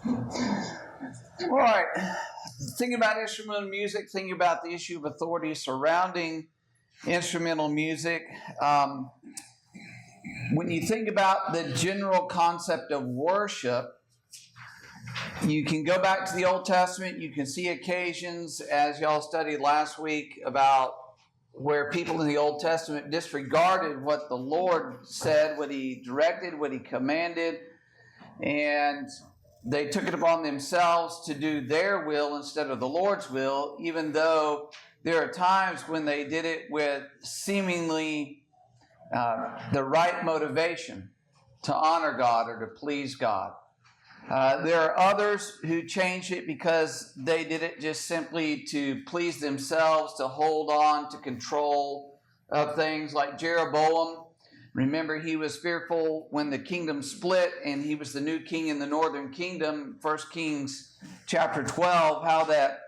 All right. Thinking about instrumental music, thinking about the issue of authority surrounding instrumental music. When you think about the general concept of worship, you can go back to the Old Testament. You can see occasions, as y'all studied last week, about where people in the Old Testament disregarded what the Lord said, what He directed, what He commanded, and they took it upon themselves to do their will instead of the Lord's will, even though there are times when they did it with seemingly the right motivation to honor God or to please God. There are others who changed it because they did it just simply to please themselves, to hold on to control of things, like Jeroboam. Remember, he was fearful when the kingdom split and he was the new king in the northern kingdom. 1 Kings chapter 12, how that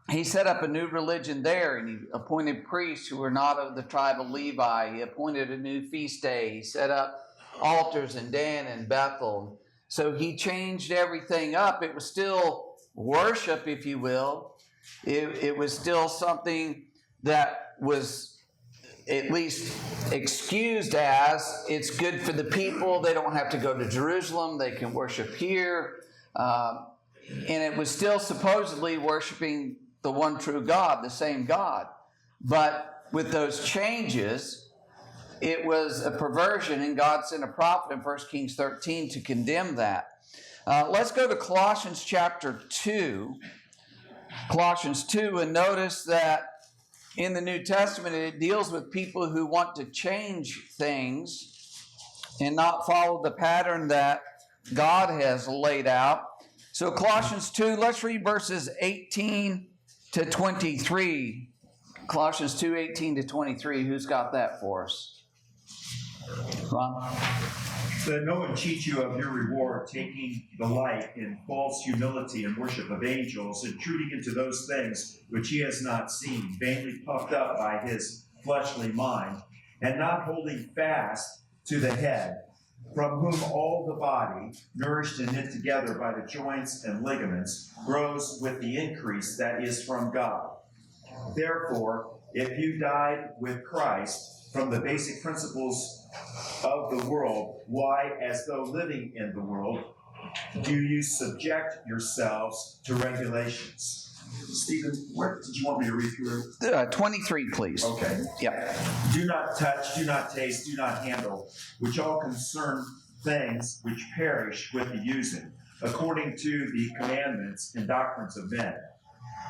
he set up a new religion there, and he appointed priests who were not of the tribe of Levi. He appointed a new feast day. He set up altars in Dan and Bethel. So he changed everything up. It was still worship, if you will. It was still something that was at least excused as it's good for the people. They don't have to go to Jerusalem. They can worship here. And it was still supposedly worshiping the one true God, the same God. But with those changes, it was a perversion, and God sent a prophet in 1 Kings 13 to condemn that. Let's go to Colossians chapter 2. Colossians 2, and notice that in the New Testament, it deals with people who want to change things and not follow the pattern that God has laid out. So Colossians 2, let's read verses 18 to 23. Colossians 2, 18 to 23. Who's got that for us? Ron? That no one cheat you of your reward, taking delight in false humility and worship of angels, intruding into those things which he has not seen, vainly puffed up by his fleshly mind, and not holding fast to the head, from whom all the body, nourished and knit together by the joints and ligaments, grows with the increase that is from God. Therefore, if you died with Christ from the basic principles of the world, why, as though living in the world, do you subject yourselves to regulations? Stephen, what did you want me to read through? 23, please. Okay. Yep. Do not touch, do not taste, do not handle, which all concern things which perish with the using, according to the commandments and doctrines of men.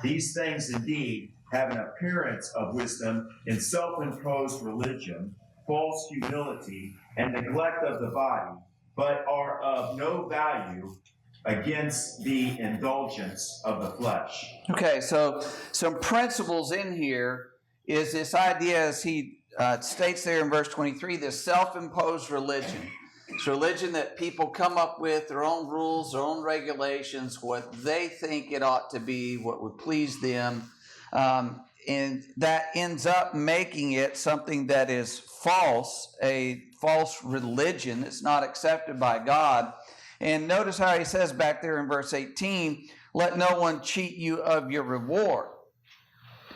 These things indeed have an appearance of wisdom in self-imposed religion, false humility, and neglect of the body, but are of no value against the indulgence of the flesh. Okay, so some principles in here is this idea, as he states there in verse 23, this self-imposed religion. It's religion that people come up with, their own rules, their own regulations, what they think it ought to be, what would please them. And that ends up making it something that is false, a false religion. It's not accepted by God. And notice how he says back there in verse 18, let no one cheat you of your reward.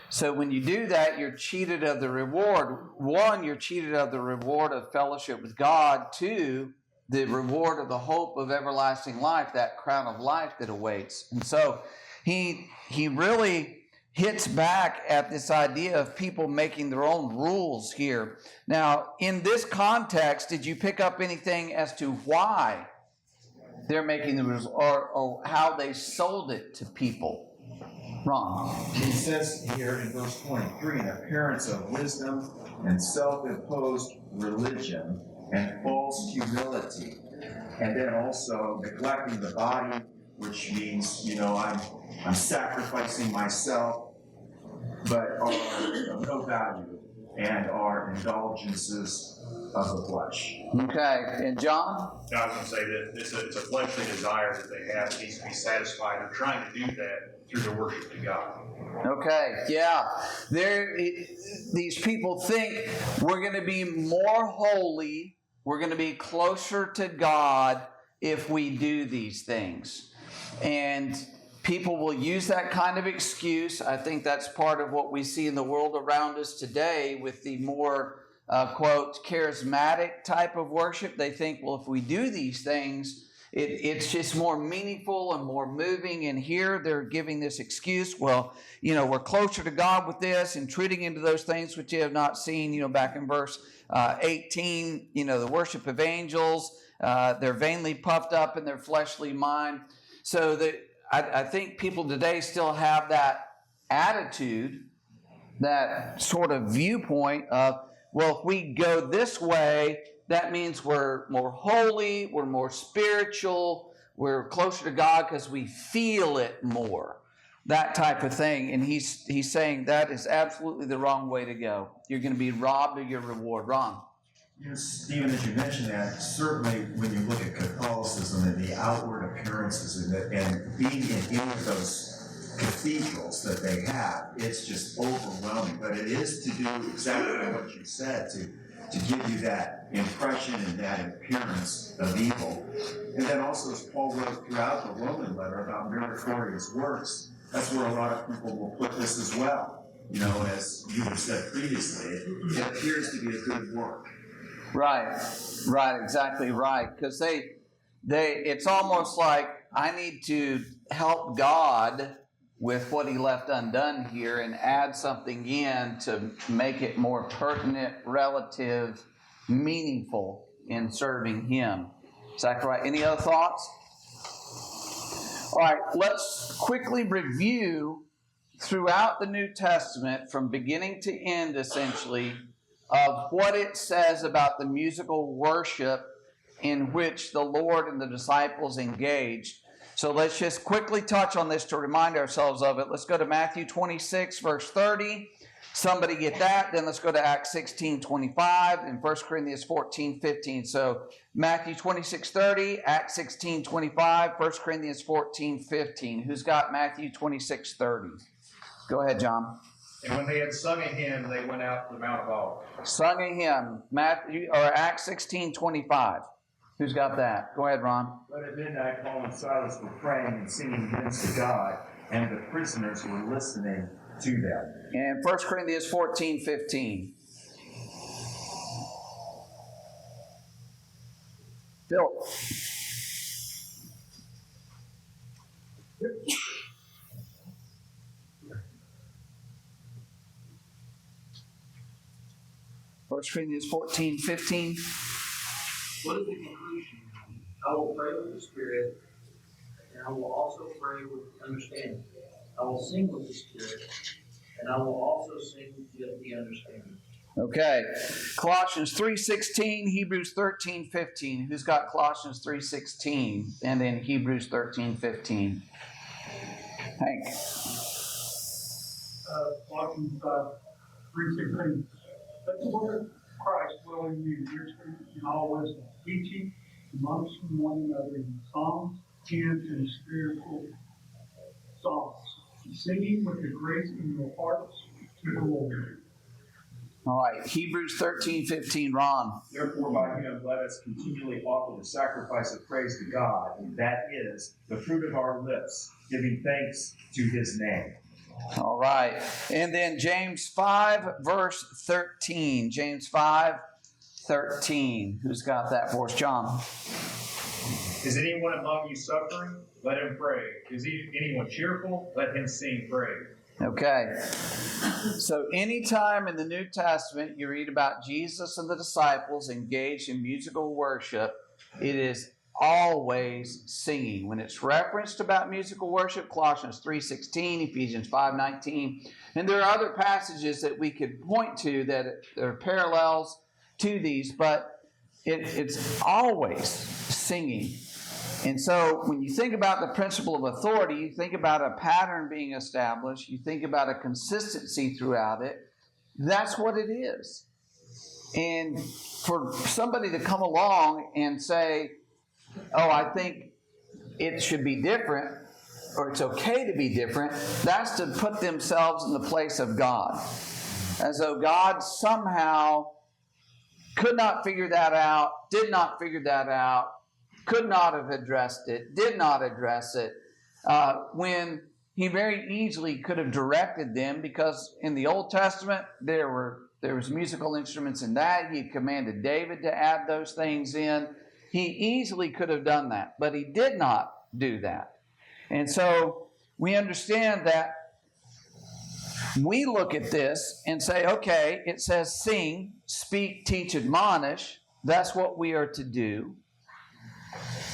So when you do that, you're cheated of the reward. One, you're cheated of the reward of fellowship with God. Two, the reward of the hope of everlasting life, that crown of life that awaits. And so he really hits back at this idea of people making their own rules here. Now, in this context, did you pick up anything as to why they're making the rules, or how they sold it to people? Wrong. He says here in verse 23, an appearance of wisdom and self-imposed religion and false humility. And then also neglecting the body, which means, I'm sacrificing myself, but are of no value and are indulgences of the flesh. Okay, and John? I was going to say that it's a fleshly desire that they have that needs to be satisfied. They're trying to do that through their worship to God. Okay, yeah. These people think we're going to be more holy, we're going to be closer to God if we do these things. And people will use that kind of excuse. I think that's part of what we see in the world around us today with the more, quote, charismatic type of worship. They think, well, if we do these things, it's just more meaningful and more moving. And here they're giving this excuse, well, we're closer to God with this and treating into those things which you have not seen. Back in verse 18, the worship of angels, they're vainly puffed up in their fleshly mind. So I think people today still have that attitude, that sort of viewpoint of, well, if we go this way, that means we're more holy, we're more spiritual, we're closer to God because we feel it more. That type of thing. And he's saying that is absolutely the wrong way to go. You're going to be robbed of your reward. Ron. Stephen, as you mentioned that, certainly when you look at Catholicism and the outward appearances and being in any of those cathedrals that they have, it's just overwhelming. But it is to do exactly what you said, to give you that impression and that appearance of evil. And then also, as Paul wrote throughout the Roman letter about meritorious works, that's where a lot of people will put this as well. As you have said previously, it appears to be a good work. Right, exactly right. Because it's almost like I need to help God with what he left undone here and add something in to make it more pertinent, relative, meaningful in serving him. Exactly right. Any other thoughts? All right, let's quickly review throughout the New Testament from beginning to end, essentially, of what it says about the musical worship in which the Lord and the disciples engaged. So let's just quickly touch on this to remind ourselves of it. Let's go to Matthew 26, verse 30. Somebody get that. Then let's go to Acts 16, 25 and 1 Corinthians 14, 15. So Matthew 26, 30, Acts 16, 25, 1 Corinthians 14, 15. Who's got Matthew 26, 30? Go ahead, John. And when they had sung a hymn, they went out to the Mount of Olives. Sung a hymn, Acts 16, 25. Who's got that? Go ahead, Ron. But at midnight, Paul and Silas were praying and singing hymns to God, and the prisoners were listening to them. And 1 Corinthians 14, 15. Philip. First Corinthians 14, 15. What is the conclusion? I will pray with the Spirit, and I will also pray with understanding. I will sing with the Spirit, and I will also sing with the understanding. Okay. Colossians 3:16, Hebrews 13:15. Who's got Colossians 3:16 and then Hebrews 13:15? Hank. Colossians 3:16. Let the word of Christ dwell in you, richly in all wisdom, teaching amongst one another in psalms, hymns, and spiritual songs, singing with the grace in your hearts to the Lord. All right. Hebrews 13:15, Ron. Therefore, by him, let us continually offer the sacrifice of praise to God, and that is the fruit of our lips, giving thanks to his name. All right. And then James 5, verse 13. James 5:13. Who's got that for us? John. Is anyone among you suffering? Let him pray. Is anyone cheerful? Let him sing praise. Okay. So anytime in the New Testament you read about Jesus and the disciples engaged in musical worship, it is always singing. When it's referenced about musical worship, Colossians 3:16, Ephesians 5:19, and there are other passages that we could point to that are parallels to these, but it's always singing. And so when you think about the principle of authority, you think about a pattern being established, you think about a consistency throughout it. That's what it is. And for somebody to come along and say, oh, I think it should be different, or it's okay to be different, that's to put themselves in the place of God. As though God somehow could not figure that out, did not figure that out, could not have addressed it, did not address it. when he very easily could have directed them, because in the Old Testament there was musical instruments in that. He commanded David to add those things in. He easily could have done that, but he did not do that. And so we understand that we look at this and say, okay, it says sing, speak, teach, admonish. That's what we are to do.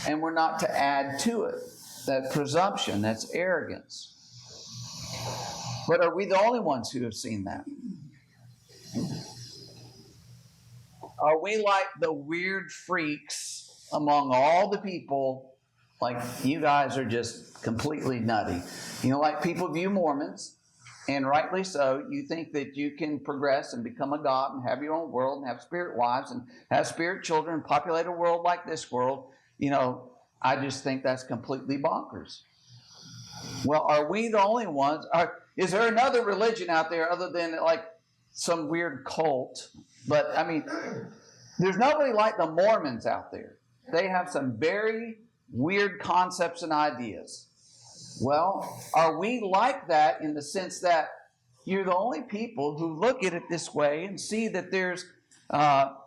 And we're not to add to it. That's presumption, that's arrogance. But are we the only ones who have seen that? Are we like the weird freaks among all the people? Like, you guys are just completely nutty. You know, like people view Mormons, and rightly so. You think that you can progress and become a god and have your own world and have spirit wives and have spirit children and populate a world like this world. You know, I just think that's completely bonkers. Well, are we the only ones? Is there another religion out there other than like some weird cult? But I mean, there's nobody like the Mormons out there. They have some very weird concepts and ideas. Well, are we like that in the sense that you're the only people who look at it this way and see that there's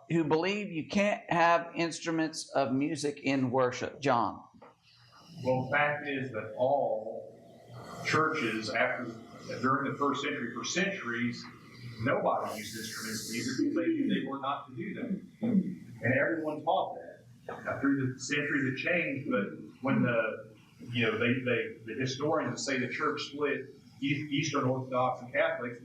who believe you can't have instruments of music in worship? John. Well, the fact is that all churches during the first century, for centuries, nobody used instruments of music because they were not to do that. And everyone taught that. Now, through the centuries it changed, but when the historians say the church split Eastern Orthodox and Catholics,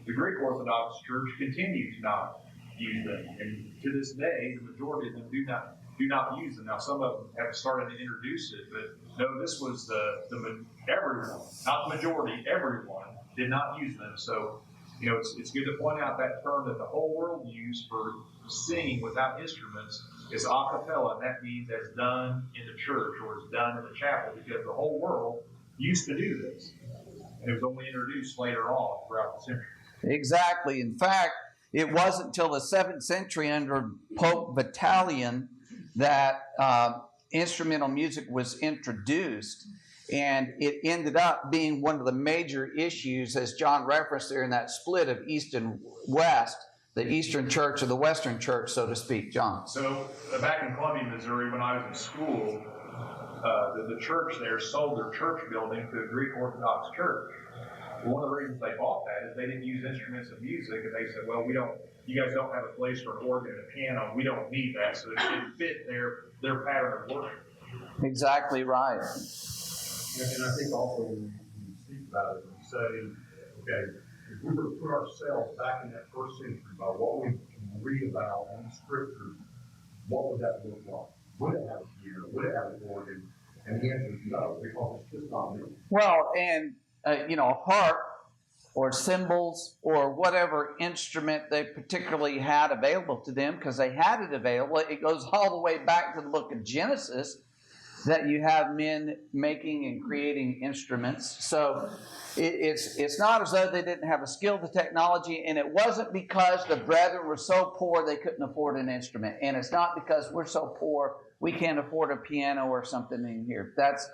the Greek Orthodox Church continued to not use them. And to this day, the majority of them do not use them. Now, some of them have started to introduce it, but no, this was everyone, not the majority, everyone did not use them. So, you know, it's good to point out that term that the whole world used for singing without instruments is a cappella, and that means that's done in the church or it's done in the chapel, because the whole world used to do this. And it was only introduced later on throughout the century. Exactly. In fact, it wasn't until the 7th century under Pope Vitalian that instrumental music was introduced. And it ended up being one of the major issues, as John referenced there, in that split of East and West, the Eastern Church or the Western Church, so to speak. John. So back in Columbia, Missouri, when I was in school, the church there sold their church building to a Greek Orthodox church. Well, one of the reasons they bought that is they didn't use instruments of music, and they said, well, you guys don't have a place for an organ and a piano, we don't need that, so it didn't fit their pattern of worship. Exactly right. And I think also when you speak about it, you say, okay, if we were to put ourselves back in that first century by what we can read about in the scriptures, what would that look like? Would it have a piano? Would it have an organ? And the answer is no, because it's just not me. Well, and harp or cymbals or whatever instrument they particularly had available to them, because they had it available. It goes all the way back to the book of Genesis that you have men making and creating instruments. So it's not as though they didn't have a skill to technology, and it wasn't because the brethren were so poor they couldn't afford an instrument. And it's not because we're so poor we can't afford a piano or something in here. That's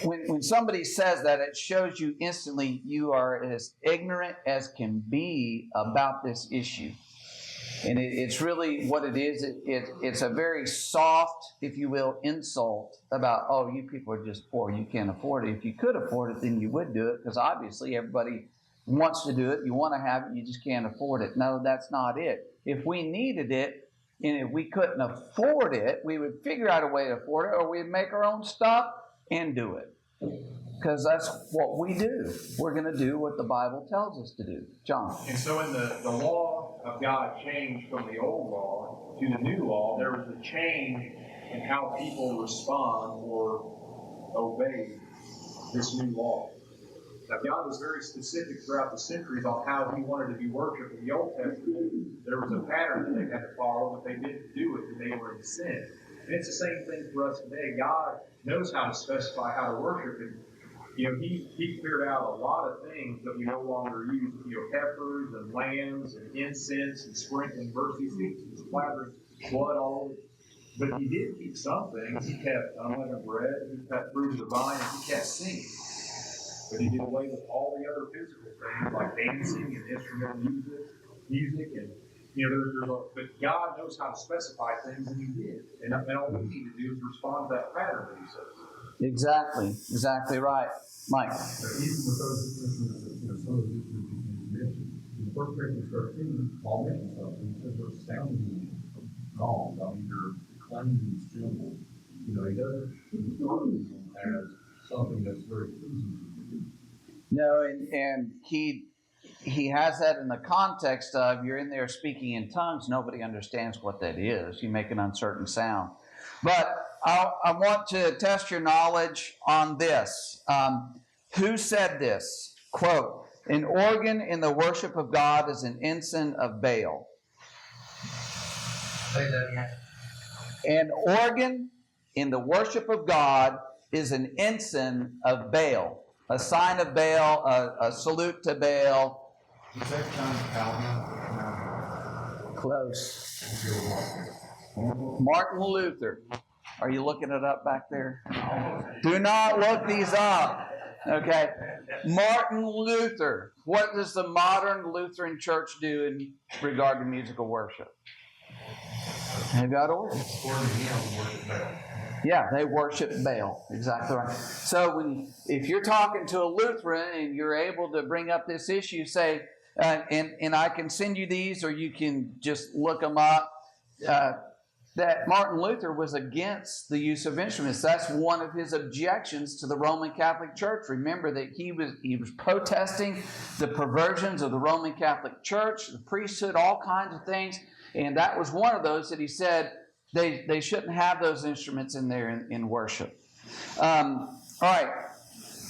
when somebody says that, it shows you instantly you are as ignorant as can be about this issue. And it's really what it is. It's a very soft, if you will, insult about, oh, you people are just poor. You can't afford it. If you could afford it, then you would do it, because obviously everybody wants to do it. You want to have it. You just can't afford it. No, that's not it. If we needed it and if we couldn't afford it, we would figure out a way to afford it, or we'd make our own stuff and do it. Because that's what we do. We're going to do what the Bible tells us to do. John. And so in the law of God changed from the old law to the new law, there was a change in how people respond or obey this new law. Now, God was very specific throughout the centuries on how He wanted to be worshipped. In the Old Testament, there was a pattern that they had to follow. If they didn't do it, then they were in sin. And it's the same thing for us today. God knows how to specify how to worship Him. He cleared out a lot of things that we no longer use. Heifers and lambs and incense and sprinkling mercy seats and splattering blood all over. But he did keep some things. He kept unleavened bread, he kept fruit of the vine, and he kept singing. But he did away with all the other physical things like dancing and instrumental music and but God knows how to specify things, and He did. And all we need to do is respond to that pattern that He says. Exactly right, Mike. So even with those instruments, some of the instruments you mentioned, in 1 Corinthians 13, Paul mentions something. He says they're sounding wrong. I mean, they're clanging cymbals. He doesn't regard them as something that's very pleasing to you. No, and he has that in the context of you're in there speaking in tongues, nobody understands what that is. You make an uncertain sound. But I want to test your knowledge on this. Who said this? Quote, "An organ in the worship of God is an ensign of Baal." Say that again. An organ in the worship of God is an ensign of Baal, a sign of Baal, a salute to Baal. Is that John Calvin? Close. Martin Luther. Are you looking it up back there? Do not look these up. Okay. Martin Luther. What does the modern Lutheran church do in regard to musical worship? They've got organs. Yeah, they worship Baal. Exactly right. So if you're talking to a Lutheran and you're able to bring up this issue, say, and I can send you these, or you can just look them up, that Martin Luther was against the use of instruments. That's one of his objections to the Roman Catholic Church. Remember that he was protesting the perversions of the Roman Catholic Church, the priesthood, all kinds of things. And that was one of those that he said they shouldn't have those instruments in there in worship. All right.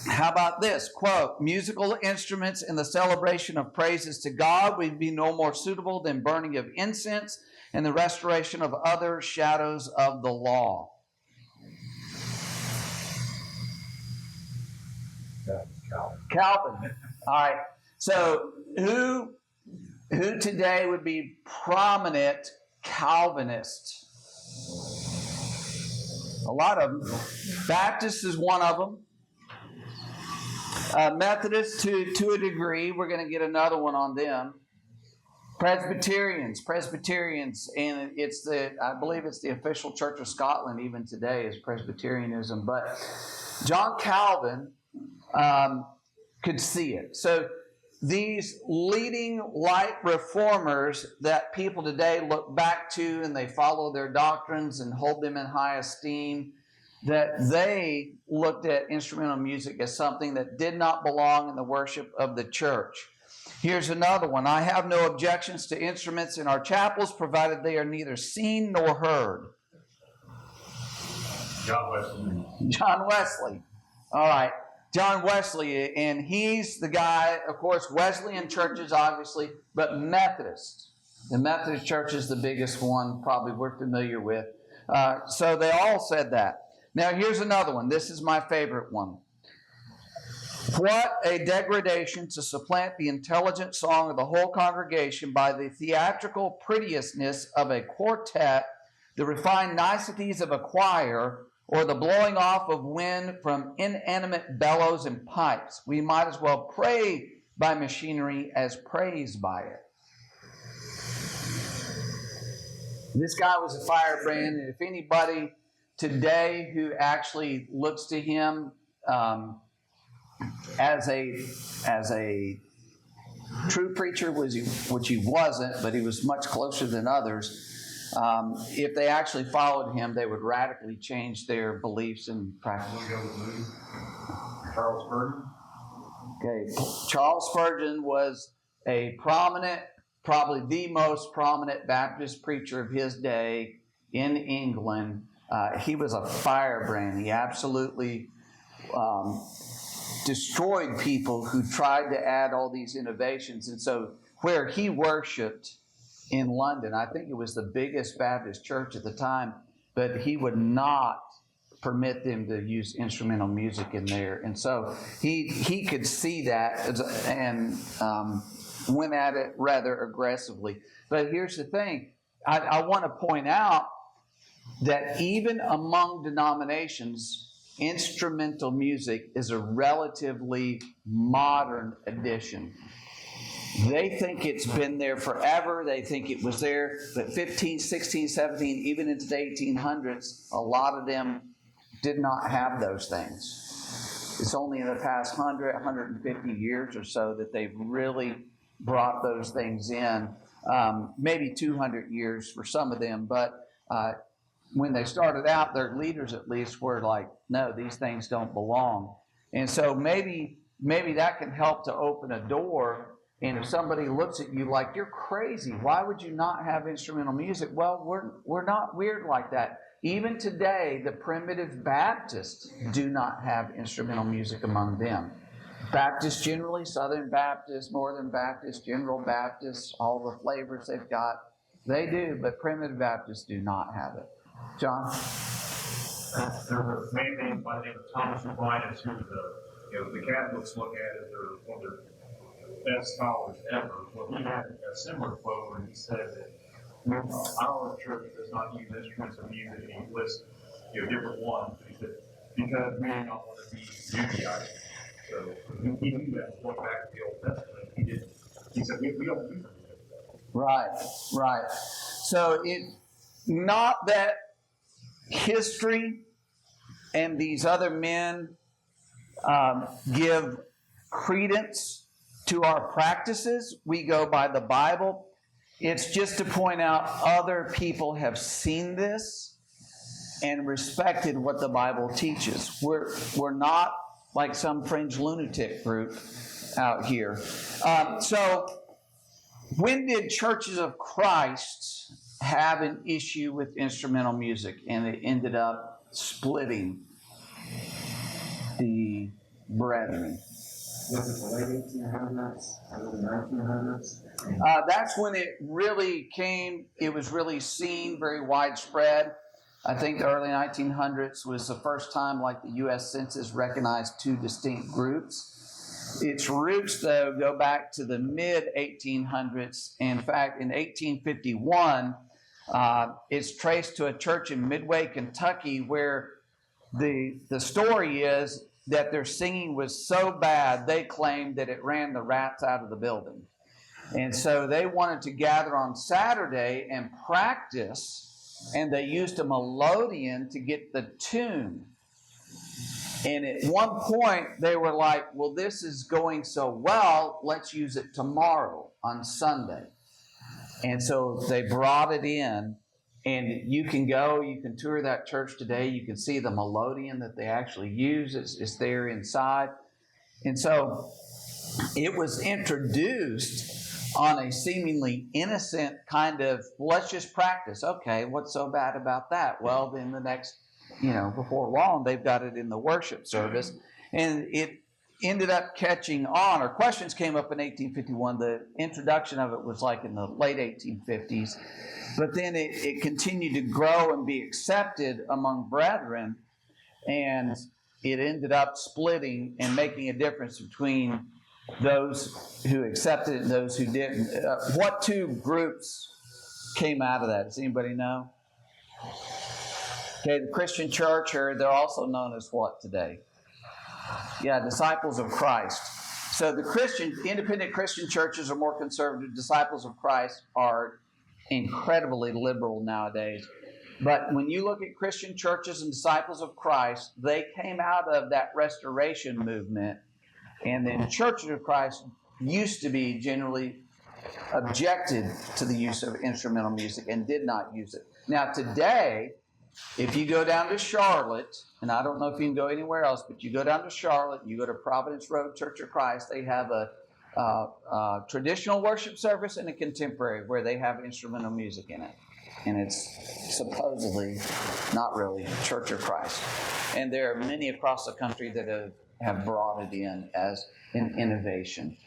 How about this? Quote, "Musical instruments in the celebration of praises to God would be no more suitable than burning of incense and the restoration of other shadows of the law." That's Calvin. Calvin. All right. So who today would be prominent Calvinists? A lot of them. Baptist is one of them. Methodists to a degree. We're going to get another one on them. Presbyterians, and I believe it's the official Church of Scotland even today is Presbyterianism. But John Calvin could see it. So these leading light reformers that people today look back to and they follow their doctrines and hold them in high esteem, that they looked at instrumental music as something that did not belong in the worship of the church. Here's another one. "I have no objections to instruments in our chapels, provided they are neither seen nor heard." John Wesley. John Wesley. All right. John Wesley, and he's the guy, of course, Wesleyan churches, obviously, but Methodist. The Methodist Church is the biggest one, probably we're familiar with. So they all said that. Now, here's another one. This is my favorite one. "What a degradation to supplant the intelligent song of the whole congregation by the theatrical prettiness of a quartet, the refined niceties of a choir, or the blowing off of wind from inanimate bellows and pipes. We might as well pray by machinery as praise by it." This guy was a firebrand, and if anybody today who actually looks to him as a true preacher, which he wasn't, but he was much closer than others, if they actually followed him, they would radically change their beliefs and practices. Charles Spurgeon. Okay, Charles Spurgeon was a prominent, probably the most prominent Baptist preacher of his day in England. He was a firebrand. He absolutely destroyed people who tried to add all these innovations. And so where he worshiped in London, I think it was the biggest Baptist church at the time, but he would not permit them to use instrumental music in there. And so he could see that and went at it rather aggressively. But here's the thing. I want to point out that even among denominations, instrumental music is a relatively modern addition. They think it's been there forever. They think it was there, but 15, 16, 17, even into the 1800s, a lot of them did not have those things. It's only in the past 100, 150 years or so that they've really brought those things in. Maybe 200 years for some of them, but when they started out, their leaders at least were like, no, these things don't belong. And so maybe that can help to open a door. And if somebody looks at you like, you're crazy, why would you not have instrumental music? Well, we're not weird like that. Even today, the primitive Baptists do not have instrumental music among them. Baptists generally, Southern Baptists, Northern Baptists, General Baptists, all the flavors they've got, they do, but primitive Baptists do not have it. John? There's a man named by the name of Thomas Aquinas who the Catholics look at as one of their best scholars ever. Well, he had a similar quote where he said that our church does not use instruments of music, and he lists different ones. He said, because we do not want to be Judaized. So he knew that going back to the Old Testament. He didn't. He said we don't use them. Right. So not that history and these other men give credence to our practices. We go by the Bible. It's just to point out other people have seen this and respected what the Bible teaches. We're not like some fringe lunatic group out here. So when did Churches of Christ have an issue with instrumental music and it ended up splitting the brethren? Was it the late 1800s or the 1900s? That's when it really came, it was really seen very widespread. I think the early 1900s was the first time like the U.S. Census recognized two distinct groups. Its roots, though, go back to the mid-1800s. In fact, in 1851, it's traced to a church in Midway, Kentucky, where the story is that their singing was so bad, they claimed that it ran the rats out of the building. And so they wanted to gather on Saturday and practice, and they used a melodeon to get the tune. And at one point, they were like, well, this is going so well, let's use it tomorrow on Sunday. And so they brought it in, and you can go, you can tour that church today, you can see the melodeon that they actually use, it's there inside. And so it was introduced on a seemingly innocent kind of, let's just practice. Okay, what's so bad about that? Well, then the next, before long, they've got it in the worship service. And it ended up catching on, or questions came up in 1851. The introduction of it was like in the late 1850s. But then it continued to grow and be accepted among brethren. And it ended up splitting and making a difference between those who accepted it and those who didn't. What two groups came out of that? Does anybody know? Okay, the Christian church, or they're also known as what today? Yeah, Disciples of Christ. So the independent Christian churches are more conservative. Disciples of Christ are incredibly liberal nowadays. But when you look at Christian churches and Disciples of Christ, they came out of that restoration movement. And then Churches of Christ used to be generally objected to the use of instrumental music and did not use it. Now today, if you go down to Charlotte, and I don't know if you can go anywhere else, but you go down to Charlotte, you go to Providence Road Church of Christ, they have a traditional worship service and a contemporary where they have instrumental music in it. And it's supposedly not really Church of Christ. And there are many across the country that have brought it in as an innovation.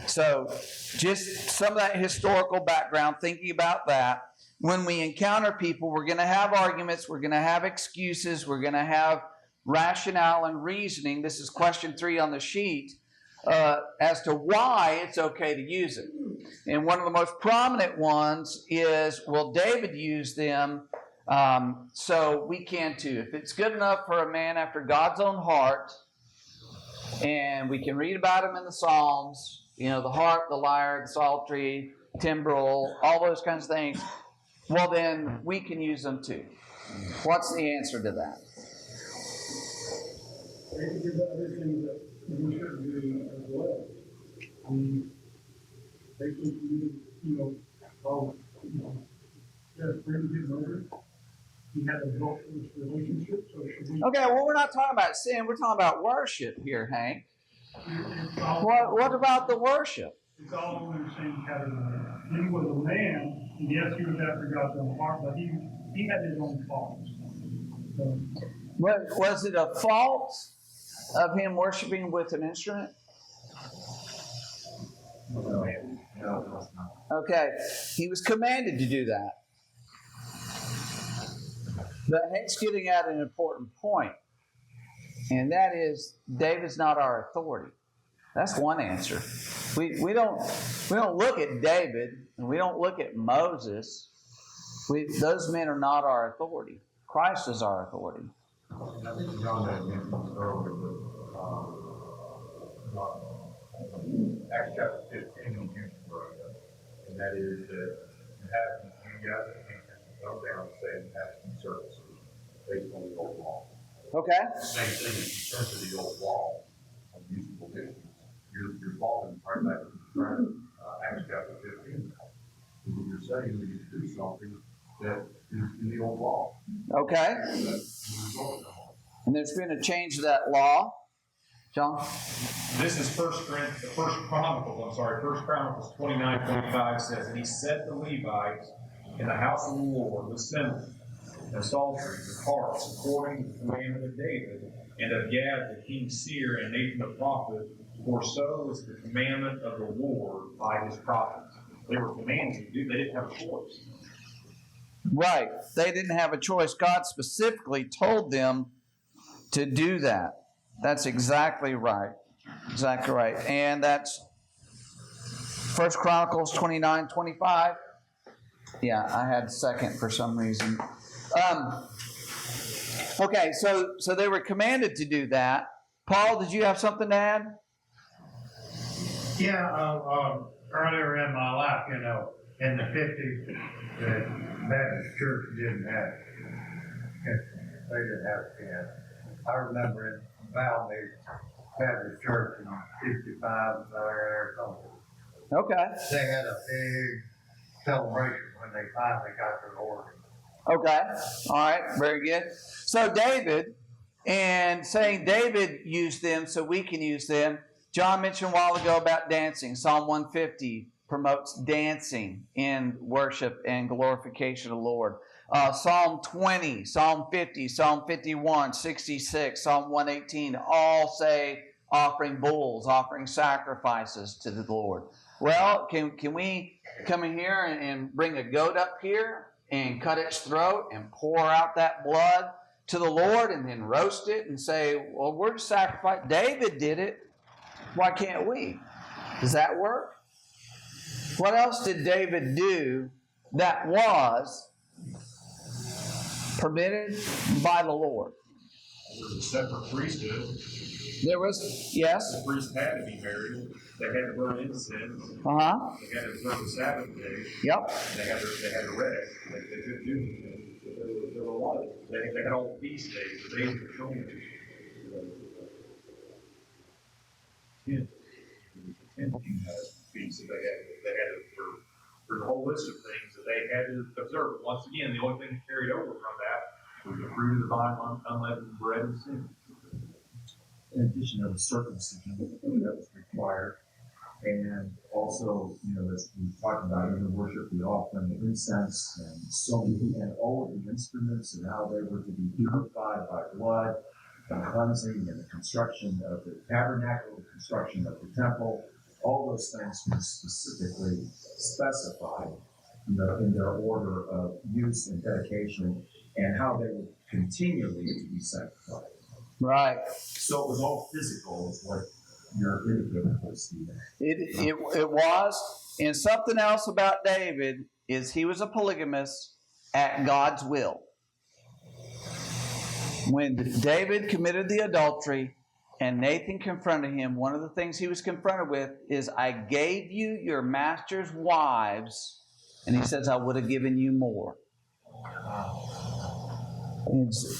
So just some of that historical background, thinking about that. When we encounter people, we're going to have arguments, we're going to have excuses, we're going to have rationale and reasoning. This is question 3 on the sheet, as to why it's okay to use it. And one of the most prominent ones is, well, David used them So we can too. If it's good enough for a man after God's own heart, and we can read about him in the Psalms, you know, the harp, the lyre, the psaltery, timbrel, all those kinds of things, well, then we can use them too. What's the answer to that? They did the other things that we should do as well. I mean, basically, just bring him over. He had a adulterous relationship, so should we? Okay, well, we're not talking about sin. We're talking about worship here, Hank. It's all- What about the worship? It's all in the same category. He was a man, and yes, he was after God's own heart, but he had his own faults. So, Was it a fault of him worshiping with an instrument? No, it was not. Okay, he was commanded to do that. But Hank's getting at an important point, and that is David's not our authority. That's one answer. We don't look at David and we don't look at Moses. Those men are not our authority. Christ is our authority. And I think John had mentioned earlier that Acts chapter 15 is used for us, and that is that you guys can come down and say and have some services based on the old law. Okay? Same thing, if you turn to the old law of musical issues, you're falling right back to the ground, Acts chapter 15. Because you're saying we need to do something that is in the old law. Okay. That's the result of the law. And there's been a change to that law. John? This is First Chronicles 29:25 says, and he set the Levites in the house of the Lord with cymbals and psalteries and harps, according to the commandment of David and of Gad the king's seer and Nathan the prophet, for so was the commandment of the Lord by his prophets. They were commanded to do, they didn't have a choice. Right. They didn't have a choice. God specifically told them to do that. That's exactly right. Exactly right. And that's 1 Chronicles 29:25. Yeah, I had second for some reason. Okay, so they were commanded to do that. Paul, did you have something to add? Yeah, earlier in my life, in the 50s, the Baptist church didn't have, they didn't have piano. I remember in Valdez Baptist church in 55, or something. Okay. They had a big celebration when they finally got their organ. Okay. All right. Very good. So David, and saying David used them so we can use them. John mentioned a while ago about dancing. Psalm 150 promotes dancing in worship and glorification of the Lord. Psalm 20, Psalm 50, Psalm 51, 66, Psalm 118 all say offering bulls, offering sacrifices to the Lord. Well, can we come in here and bring a goat up here and cut its throat and pour out that blood to the Lord and then roast it and say, well, we're to sacrifice. David did it. Why can't we? Does that work? What else did David do that was permitted by the Lord? There was a separate priesthood. There was, yes. The priest had to be married. They had to burn incense. Uh-huh. They had to observe the Sabbath day. Yep. They had to rest. They couldn't do anything. There were a lot of they had all the feast days, the days of atonement. Feasts that they had for the whole list of things that they had to observe. Once again, the only thing that carried over from that was the fruit of the vine, unleavened bread, and sin. In addition to the circumcision that was required, and also, as we talked about in the worship, the offering of incense and all of the instruments and how they were to be purified by blood, the cleansing and the construction of the tabernacle, the construction of the temple, all those things were specifically specified, in their order of use and dedication, and how they were continually to be sanctified. Right. So it was all physical, is what you're indicating for Stephen. It was. And something else about David is he was a polygamist at God's will. When David committed the adultery and Nathan confronted him, one of the things he was confronted with is, I gave you your master's wives, and he says, I would have given you more.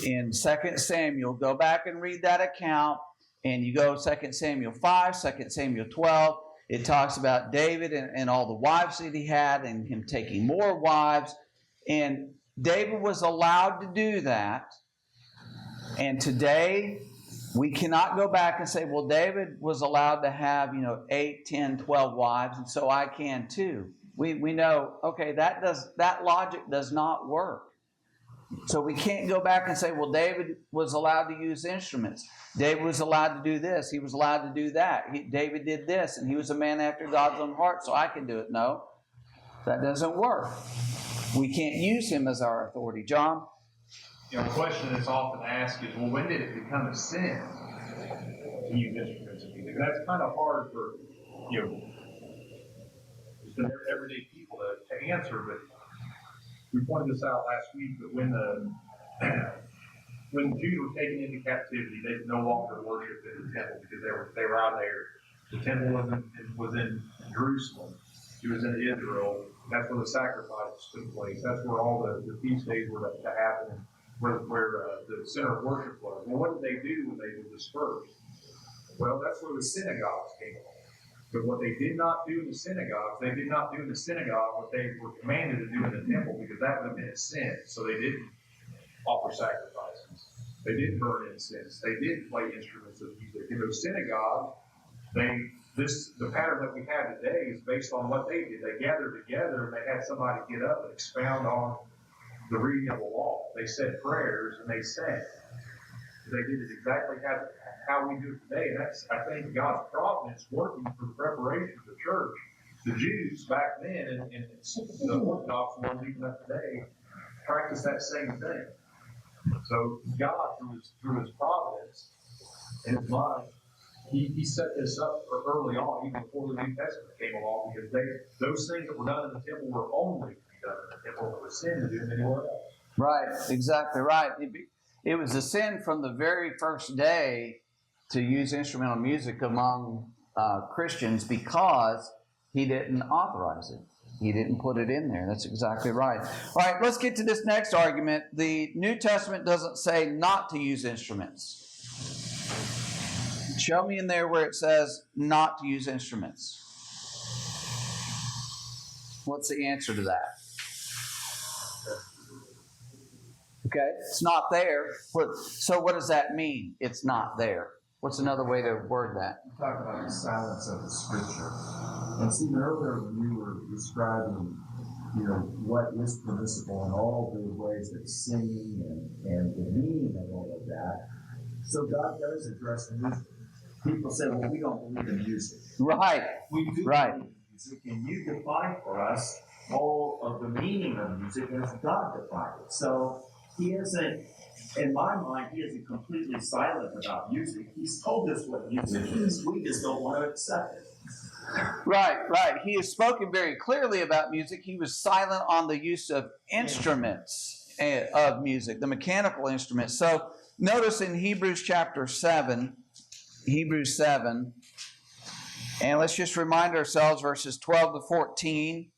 In 2 Samuel, go back and read that account, and you go 2 Samuel 5, 2 Samuel 12. It talks about David and all the wives that he had and him taking more wives. And David was allowed to do that. And today, we cannot go back and say, well, David was allowed to have, 8, 10, 12 wives, and so I can too. We know, okay, that logic does not work. So we can't go back and say, well, David was allowed to use instruments. David was allowed to do this. He was allowed to do that. David did this, and he was a man after God's own heart, so I can do it. No, that doesn't work. We can't use him as our authority. John? The question that's often asked is, well, when did it become a sin to use instruments of music? And that's kind of hard for, just the everyday people to answer, but we pointed this out last week, that when the Jews were taken into captivity, they could no longer worship in the temple because they were out there. The temple was in Jerusalem. It was in Israel. That's where the sacrifices took place. That's where all the feast days were to happen, where the center of worship was. Well, what did they do when they were dispersed? Well, that's where the synagogues came along. But what they did not do in the synagogues, they did not do in the synagogue what they were commanded to do in the temple, because that would have been a sin. So they didn't offer sacrifices. They didn't burn incense. They didn't play instruments of music. In those synagogues, the pattern that we have today is based on what they did. They gathered together and they had somebody get up and expound on the reading of the law. They said prayers and they sang. They did it exactly how we do it today. And that's, I think, God's providence working for the preparation of the church. The Jews back then, and the Orthodox ones even up today, practiced that same thing. So God, through his providence and his mind, he set this up early on, even before the New Testament came along, because those things that were done in the temple were only to be done in the temple. It was sin to do them anywhere else. Right, exactly right. It was a sin from the very first day to use instrumental music among Christians, because he didn't authorize it. He didn't put it in there. That's exactly right. All right, let's get to this next argument. The New Testament doesn't say not to use instruments. Show me in there where it says not to use instruments. What's the answer to that? Okay, it's not there. So what does that mean? It's not there. What's another way to word that? We talk about the silence of the Scripture. And Stephen, earlier when you were describing, what is permissible in all the ways of singing and the meaning of all of that. So God does address music. People say, well, we don't believe in music. Right. We do Right. believe in music, and you define for us all of the meaning of music as God defined it. So he isn't, in my mind, he isn't completely silent about music. He's told us what music is. We just don't want to accept it. Right. He has spoken very clearly about music. He was silent on the use of instruments of music, the mechanical instruments. So notice in Hebrews 7, and let's just remind ourselves, verses 12 to 14.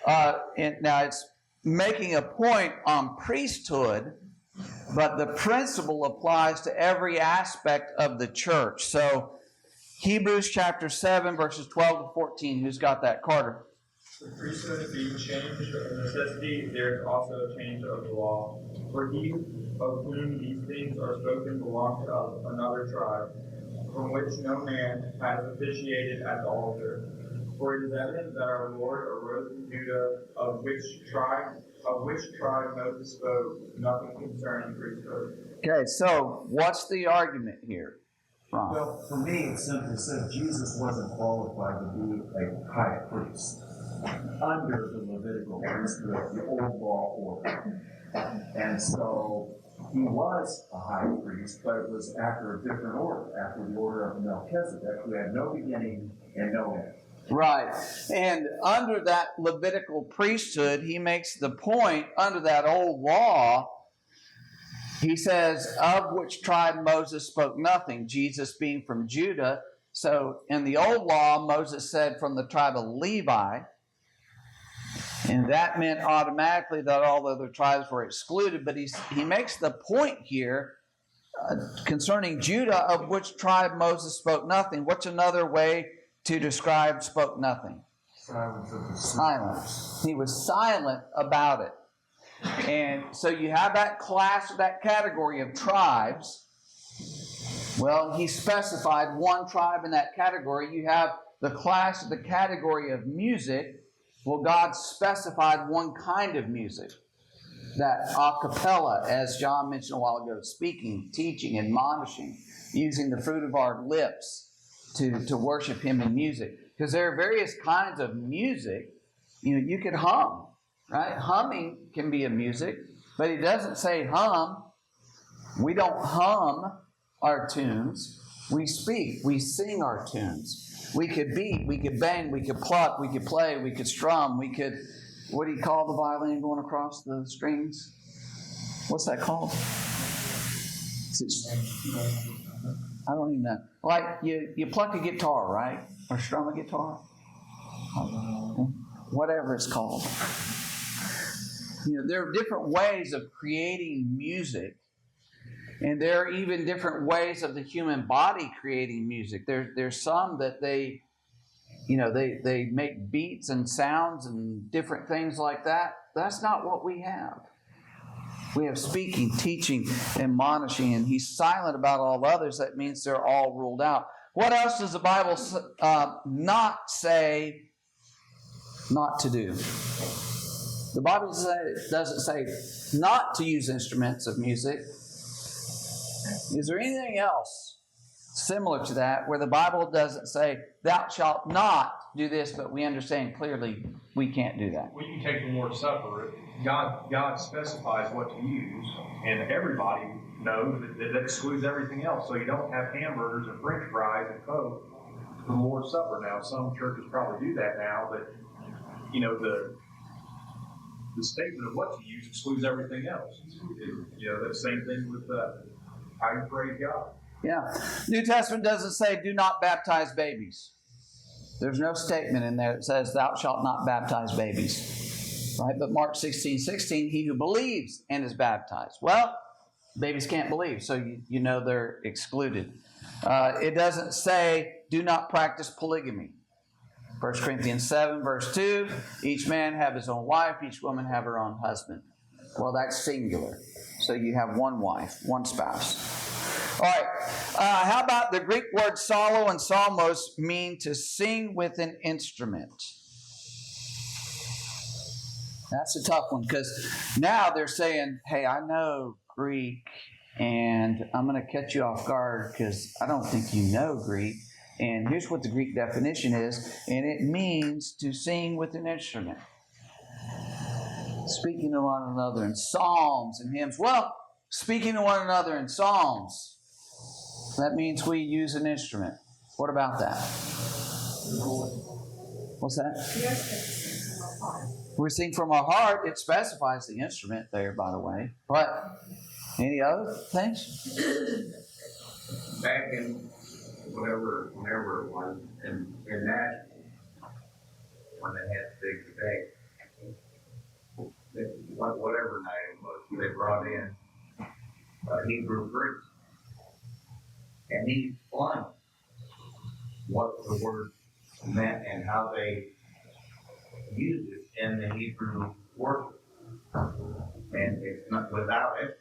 Now it's making a point on priesthood, but the principle applies to every aspect of the church. So Hebrews chapter 7, verses 12 to 14. Who's got that? Carter. The priesthood being changed of necessity, there is also a change of the law. For he of whom these things are spoken belonged of another tribe, from which no man has officiated at the altar. For it is evident that our Lord arose in Judah, of which tribe Moses spoke nothing concerning priesthood. Okay, so what's the argument here? Ron? Well, for me, it simply says Jesus wasn't qualified to be a high priest under the Levitical priesthood, the old law order. And so he was a high priest, but it was after a different order, after the order of Melchizedek, who had no beginning and no end. Right. And under that Levitical priesthood, he makes the point, under that old law, He says, of which tribe Moses spoke nothing, Jesus being from Judah. So in the old law, Moses said from the tribe of Levi, and that meant automatically that all the other tribes were excluded. But he makes the point here concerning Judah, of which tribe Moses spoke nothing. What's another way to describe spoke nothing? Silence. He was silent about it. And so you have that class, that category of tribes. Well, he specified one tribe in that category. You have the class, the category of music. Well, God specified one kind of music, that a cappella, as John mentioned a while ago, speaking, teaching, admonishing, using the fruit of our lips to worship Him in music. Because there are various kinds of music. You could hum, right? Humming can be a music, but He doesn't say hum. We don't hum our tunes. We speak, we sing our tunes. We could beat, we could bang, we could pluck, we could play, we could strum, we could, what do you call the violin going across the strings? What's that called? I don't even know. Like you pluck a guitar, right? Or strum a guitar? Whatever it's called. There are different ways of creating music. And there are even different ways of the human body creating music. There's some that they make beats and sounds and different things like that. That's not what we have. We have speaking, teaching, admonishing, and He's silent about all others. That means they're all ruled out. What else does the Bible not say not to do? The Bible doesn't say not to use instruments of music. Is there anything else similar to that where the Bible doesn't say, thou shalt not do this, but we understand clearly we can't do that? Well, you can take the Lord's Supper. God specifies what to use, and everybody knows that excludes everything else. So you don't have hamburgers and French fries and Coke for the Lord's Supper. Now, some churches probably do that now, but the statement of what to use excludes everything else. The same thing with how you praise God. Yeah. New Testament doesn't say do not baptize babies. There's no statement in there that says thou shalt not baptize babies. Right? But Mark 16:16, he who believes and is baptized. Well, babies can't believe, so they're excluded. It doesn't say do not practice polygamy. 1 Corinthians 7, verse 2, each man have his own wife, each woman have her own husband. Well, that's singular. So you have one wife, one spouse. All right. How about the Greek word psallo and psalmos mean to sing with an instrument? That's a tough one because now they're saying, hey, I know Greek and I'm going to catch you off guard because I don't think you know Greek. And here's what the Greek definition is, and it means to sing with an instrument. Speaking to one another in psalms and hymns. Well, speaking to one another in psalms, that means we use an instrument. What about that? What's that? We sing from our heart. It specifies the instrument there, by the way. But any other things? Back in whenever it was in Nashville, when they had the big debate, whatever night it was, they brought in a Hebrew priest, and he explained what the word meant and how they used it in the Hebrew worship, and it's not without it.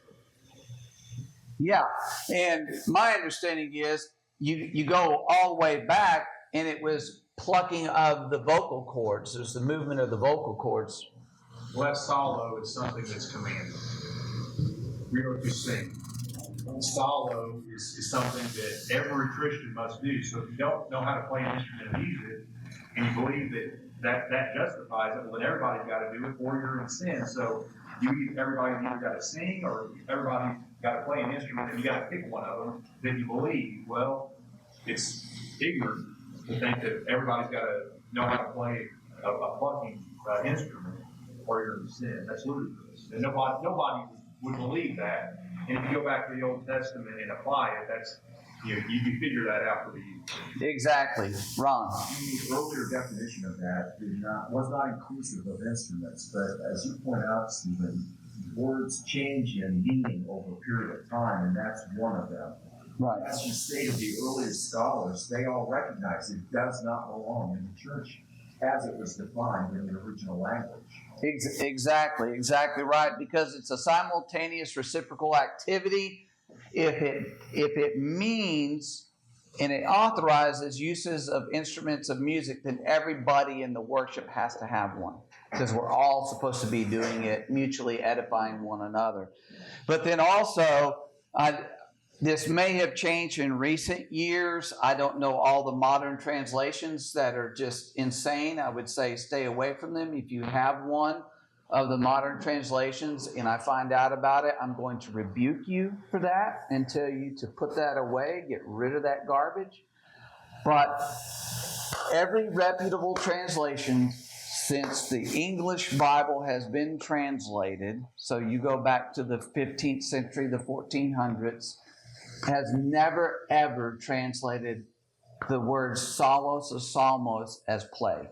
Yeah, and my understanding is you go all the way back, and it was plucking of the vocal cords. There's the movement of the vocal cords. Left solo is something that's commanded. We are to sing. Solo is something that every Christian must do. So if you don't know how to play an instrument of music, and you believe that justifies it, well, then everybody's got to do it, or you're in sin. So everybody's either got to sing or everybody's got to play an instrument, and you got to pick one of them that you believe. Well, it's ignorant to think that everybody's got to know how to play a plucking instrument, or you're in sin. That's ludicrous. And nobody would believe that. And if you go back to the Old Testament and apply it, that's, you figure that out pretty easy. Exactly. Ron. The earlier definition of that was not inclusive of instruments, but as you point out, Stephen, words change in meaning over a period of time, and that's one of them. Right. As you stated, the earliest scholars, they all recognize it does not belong in the church as it was defined in the original language. Exactly right, because it's a simultaneous reciprocal activity. If it means and it authorizes uses of instruments of music, then everybody in the worship has to have one, because we're all supposed to be doing it, mutually edifying one another. But then also, this may have changed in recent years. I don't know all the modern translations that are just insane. I would say stay away from them. If you have one of the modern translations and I find out about it, I'm going to rebuke you for that and tell you to put that away, get rid of that garbage. But every reputable translation since the English Bible has been translated, so you go back to the 15th century, the 1400s, has never ever translated the word solos or psalmos as play.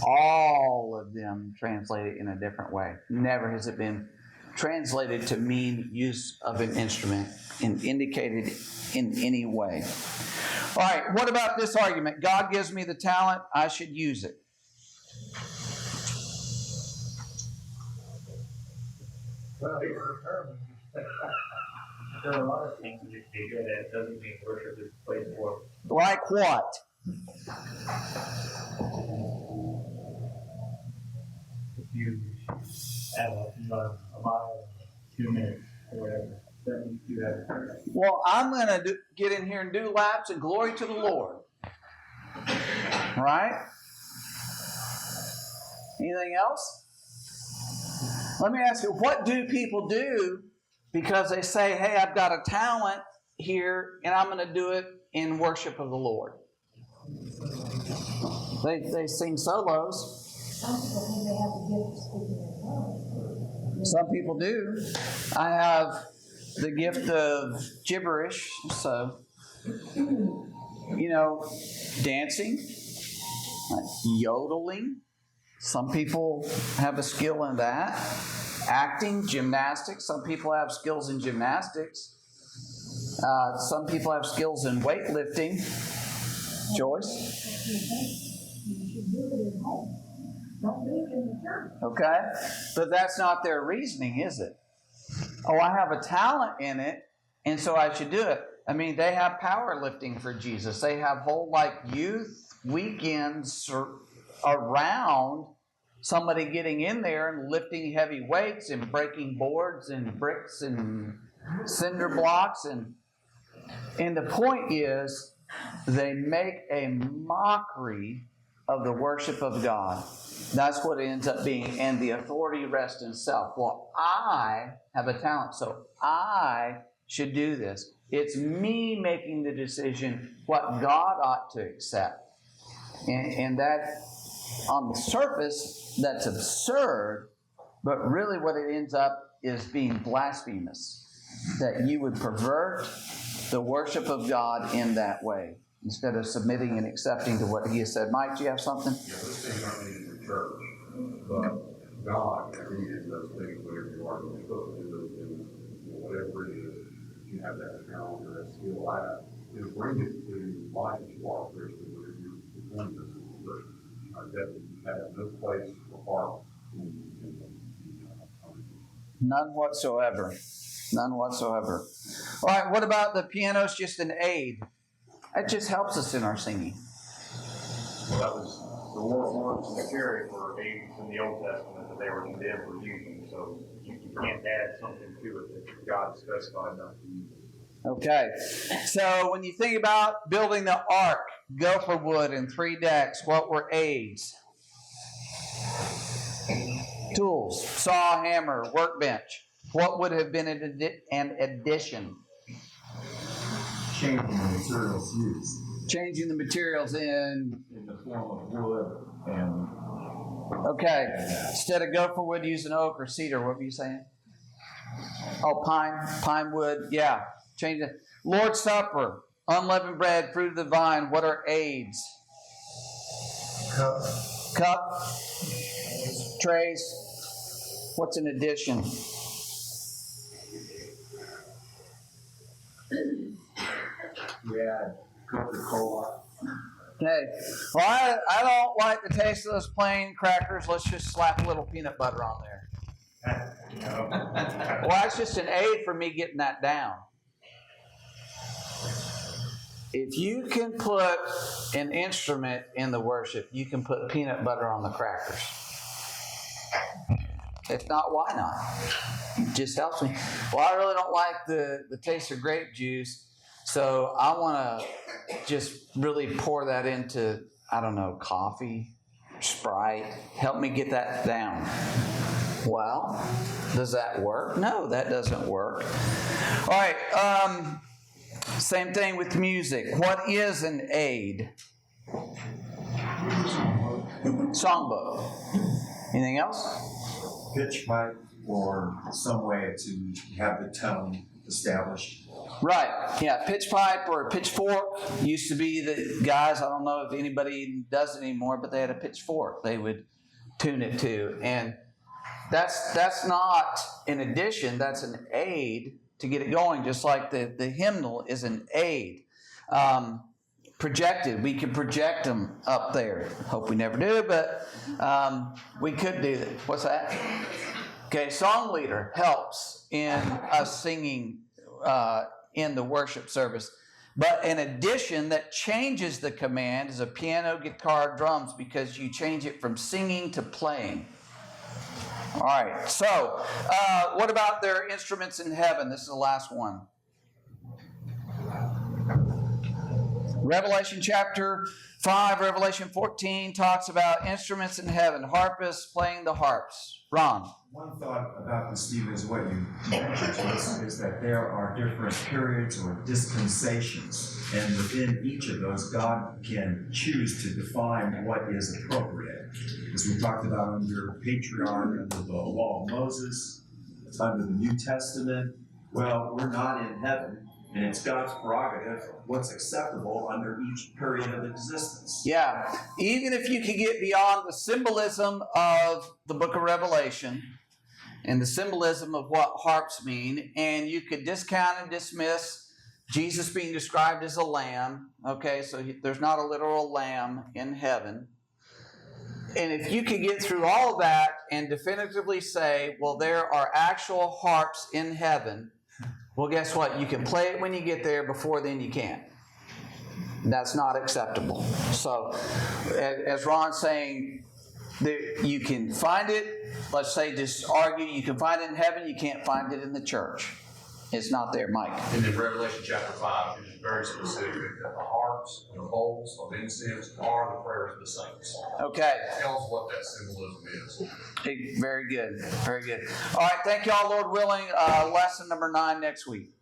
All of them translate it in a different way. Never has it been translated to mean use of an instrument and indicated in any way. All right, what about this argument? God gives me the talent, I should use it. Well, he's determined. There are a lot of things that you can be good at. It doesn't mean worship is a place for it. Like what? If you have a mile, 2 minutes, or whatever, that means you have it. Well, I'm going to get in here and do laps and glory to the Lord. Right? Anything else? Let me ask you, what do people do because they say, hey, I've got a talent here and I'm going to do it in worship of the Lord? They sing solos. Some people do. I have the gift of gibberish, so, dancing, yodeling. Some people have a skill in that. Acting, gymnastics. Some people have skills in gymnastics. Some people have skills in weightlifting. Joyce? Okay? But that's not their reasoning, is it? Oh, I have a talent in it, and so I should do it. I mean, they have powerlifting for Jesus. They have whole, youth weekends around somebody getting in there and lifting heavy weights and breaking boards and bricks and cinder blocks. And the point is, they make a mockery of the worship of God. That's what it ends up being. And the authority rests in self. Well, I have a talent, so I should do this. It's me making the decision what God ought to accept. And that, on the surface, that's absurd, but really what it ends up is being blasphemous. That you would pervert the worship of God in that way, instead of submitting and accepting to what He has said. Mike, do you have something? Yeah, those things aren't needed in the church, but God created those things, whatever you are, you're supposed to do those things, whatever it is, you have that talent or that skill at, bring it to life as you are, Christian, whatever you're doing this. That have no place for art None whatsoever. None whatsoever. All right, what about the piano's just an aid? It just helps us in our singing. Well, that was the words in the carry for aids in the Old Testament that they were condemned for using. So you can't add something to it that God specified not to use. Okay, so when you think about building the ark, gopher wood and 3 decks, what were aids? Tools, saw, hammer, workbench. What would have been an addition? Changing the materials used. Changing the materials in the form of wood and... Okay, instead of gopher wood, using oak or cedar. What were you saying? Oh, pine wood, yeah. Change it. Lord's Supper, unleavened bread, fruit of the vine. What are aids? Cup. Trays. What's an addition? Yeah, Coca-Cola. Okay. Well, I don't like the taste of those plain crackers. Let's just slap a little peanut butter on there. Well, that's just an aid for me getting that down. If you can put an instrument in the worship, you can put peanut butter on the crackers. If not, why not? It just helps me. Well, I really don't like the taste of grape juice, so I want to just really pour that into, I don't know, coffee, Sprite. Help me get that down. Well, does that work? No, that doesn't work. All right. Same thing with music. What is an aid? Songbook. Anything else? Pitch pipe or some way to have the tone established. Right. Yeah, pitch pipe or a pitchfork used to be the guys, I don't know if anybody does it anymore, but they had a pitchfork they would tune it to. And that's not an addition, that's an aid to get it going, just like the hymnal is an aid. Projected, we can project them up there. Hope we never do, but we could do that. What's that? Okay, song leader helps in us singing in the worship service. But an addition that changes the command is a piano, guitar, drums, because you change it from singing to playing. All right, so what about their instruments in heaven? This is the last one. Revelation chapter 5, Revelation 14 talks about instruments in heaven, harpists playing the harps. Ron. One thought about this, Steve, is what you mentioned to us, is that there are different periods or dispensations, and within each of those, God can choose to define what is appropriate. As we talked about under Patriarch, under the law of Moses, under the New Testament, well, we're not in heaven. And it's God's prerogative what's acceptable under each period of existence. Yeah, even if you could get beyond the symbolism of the book of Revelation and the symbolism of what harps mean, and you could discount and dismiss Jesus being described as a lamb, okay, so there's not a literal lamb in heaven. And if you could get through all of that and definitively say, well, there are actual harps in heaven, well, guess what? You can play it when you get there. Before then, you can't. That's not acceptable. So, as Ron's saying, you can find it. Let's say, just argue, you can find it in heaven. You can't find it in the church. It's not there, Mike. And in Revelation chapter 5, it is very specific that the harps and the bowls of incense are the prayers of the saints. Okay. It tells what that symbolism is. Very good. Very good. All right. Thank you all, Lord willing. Lesson number 9 next week.